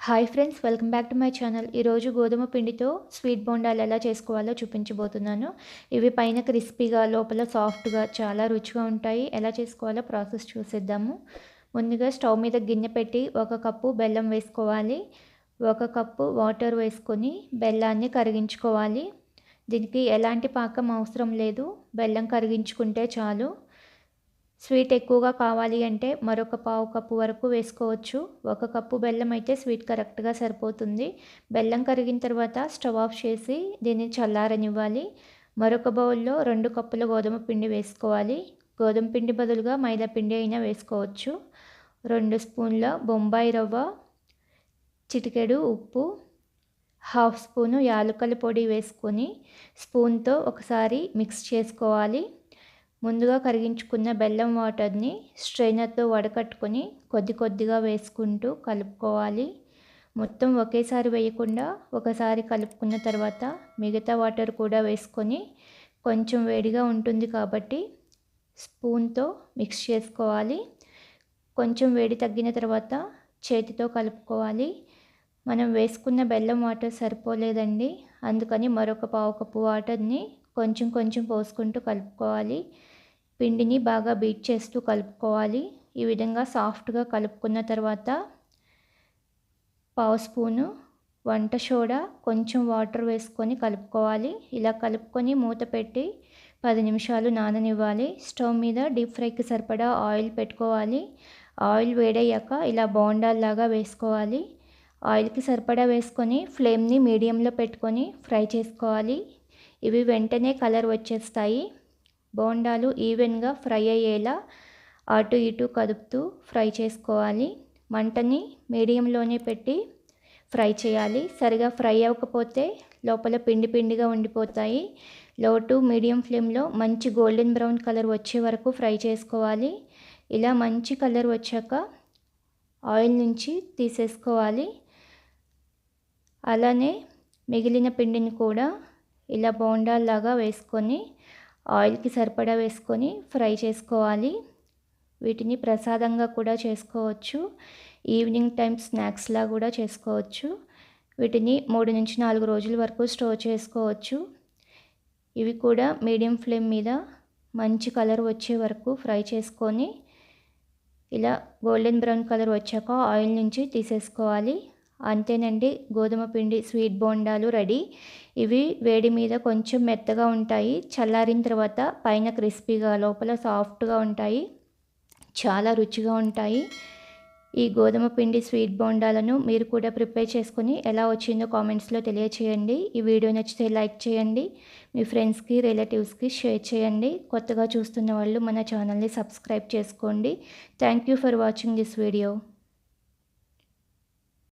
Hi friends, welcome back to my channel. ఈరోజు గోధుమ పిండితో స్వీట్ బోండాలు ఎలా చేసుకోవాలో చూపించబోతున్నాను. ఇవి పైన క్రిస్పీగా లోపల సాఫ్ట్గా చాలా రుచిగా ఉంటాయి. ఎలా చేసుకోవాలో ప్రాసెస్ చూసేద్దాము. ముందుగా స్టవ్ మీద గిన్నె పెట్టి 1 కప్పు బెల్లం వేసుకోవాలి. 1 కప్పు వాటర్ వేసుకొని బెల్లాన్ని కరిగించుకోవాలి. దీనికి ఎలాంటి పాకం అవసరం లేదు, బెల్లం కరిగించుకుంటే చాలు. స్వీట్ ఎక్కువగా కావాలి అంటే మరొక పావు కప్పు వరకు వేసుకోవచ్చు. 1 కప్పు బెల్లం అయితే స్వీట్ కరెక్ట్గా సరిపోతుంది. బెల్లం కరిగిన తర్వాత స్టవ్ ఆఫ్ చేసి దీన్ని చల్లారనివ్వాలి. మరొక బౌల్లో 2 కప్పుల గోధుమ పిండి వేసుకోవాలి. గోధుమ పిండి బదులుగా మైదా పిండి అయినా వేసుకోవచ్చు. 2 స్పూన్ల బొంబాయి రవ్వ, చిటికెడు ఉప్పు, 1/2 స్పూను యాలకుల పొడి వేసుకొని స్పూన్తో ఒకసారి మిక్స్ చేసుకోవాలి. ముందుగా కరిగించుకున్న బెల్లం వాటర్ని స్ట్రైనర్తో వడకట్టుకొని కొద్ది కొద్దిగా వేసుకుంటూ కలుపుకోవాలి. మొత్తం ఒకేసారి వేయకుండా ఒకసారి కలుపుకున్న తర్వాత మిగతా వాటర్ కూడా వేసుకొని కొంచెం వేడిగా ఉంటుంది కాబట్టి స్పూన్తో మిక్స్ చేసుకోవాలి. కొంచెం వేడి తగ్గిన తర్వాత చేతితో కలుపుకోవాలి. మనం వేసుకున్న బెల్లం వాటర్ సరిపోలేదండి, అందుకని మరొక పావు కప్పు వాటర్ని కొంచెం కొంచెం పోసుకుంటూ కలుపుకోవాలి. పిండిని బాగా బీట్ చేస్తూ కలుపుకోవాలి. ఈ విధంగా సాఫ్ట్గా కలుపుకున్న తర్వాత పావు స్పూను వంట సోడా, కొంచెం వాటర్ వేసుకొని కలుపుకోవాలి. ఇలా కలుపుకొని మూత పెట్టి 10 నిమిషాలు నాననివ్వాలి. స్టవ్ మీద డీప్ ఫ్రైకి సరిపడా ఆయిల్ పెట్టుకోవాలి. ఆయిల్ వేడయ్యాక ఇలా బోండాల్లాగా వేసుకోవాలి. ఆయిల్కి సరిపడా వేసుకొని ఫ్లేమ్ని మీడియంలో పెట్టుకొని ఫ్రై చేసుకోవాలి. ఇవి వెంటనే కలర్ వచ్చేస్తాయి. బోండాలు ఈవెన్గా ఫ్రై అయ్యేలా అటు ఇటు కదుపుతూ ఫ్రై చేసుకోవాలి. మంటని మీడియంలోనే పెట్టి ఫ్రై చేయాలి. సరిగా ఫ్రై అవ్వకపోతే లోపల పిండి పిండిగా ఉండిపోతాయి. లో టు మీడియం ఫ్లేమ్లో మంచి గోల్డెన్ బ్రౌన్ కలర్ వచ్చే వరకు ఫ్రై చేసుకోవాలి. ఇలా మంచి కలర్ వచ్చాక ఆయిల్ నుంచి తీసేసుకోవాలి. అలానే మిగిలిన పిండిని కూడా ఇలా బోండాల్లాగా వేసుకొని ఆయిల్కి సరిపడా వేసుకొని ఫ్రై చేసుకోవాలి. వీటిని ప్రసాదంగా కూడా చేసుకోవచ్చు. ఈవినింగ్ టైం స్నాక్స్లా కూడా చేసుకోవచ్చు. వీటిని 3 నుంచి 4 రోజుల వరకు స్టోర్ చేసుకోవచ్చు. ఇవి కూడా మీడియం ఫ్లేమ్ మీద మంచి కలర్ వచ్చే వరకు ఫ్రై చేసుకొని ఇలా గోల్డెన్ బ్రౌన్ కలర్ వచ్చాక ఆయిల్ నుంచి తీసేసుకోవాలి. అంతేనండి, గోధుమ పిండి స్వీట్ బోండాలు రెడీ. ఇవి వేడి మీద కొంచెం మెత్తగా ఉంటాయి. చల్లారిన తర్వాత పైన క్రిస్పీగా లోపల సాఫ్ట్గా ఉంటాయి. చాలా రుచిగా ఉంటాయి. ఈ గోధుమ పిండి స్వీట్ బోండాలను మీరు కూడా ప్రిపేర్ చేసుకొని ఎలా వచ్చిందో కామెంట్స్లో తెలియచేయండి. ఈ వీడియో నచ్చితే లైక్ చేయండి. మీ ఫ్రెండ్స్కి, రిలేటివ్స్కి షేర్ చేయండి. కొత్తగా చూస్తున్న వాళ్ళు మన ఛానల్ని సబ్స్క్రైబ్ చేసుకోండి. Thank you for watching this video.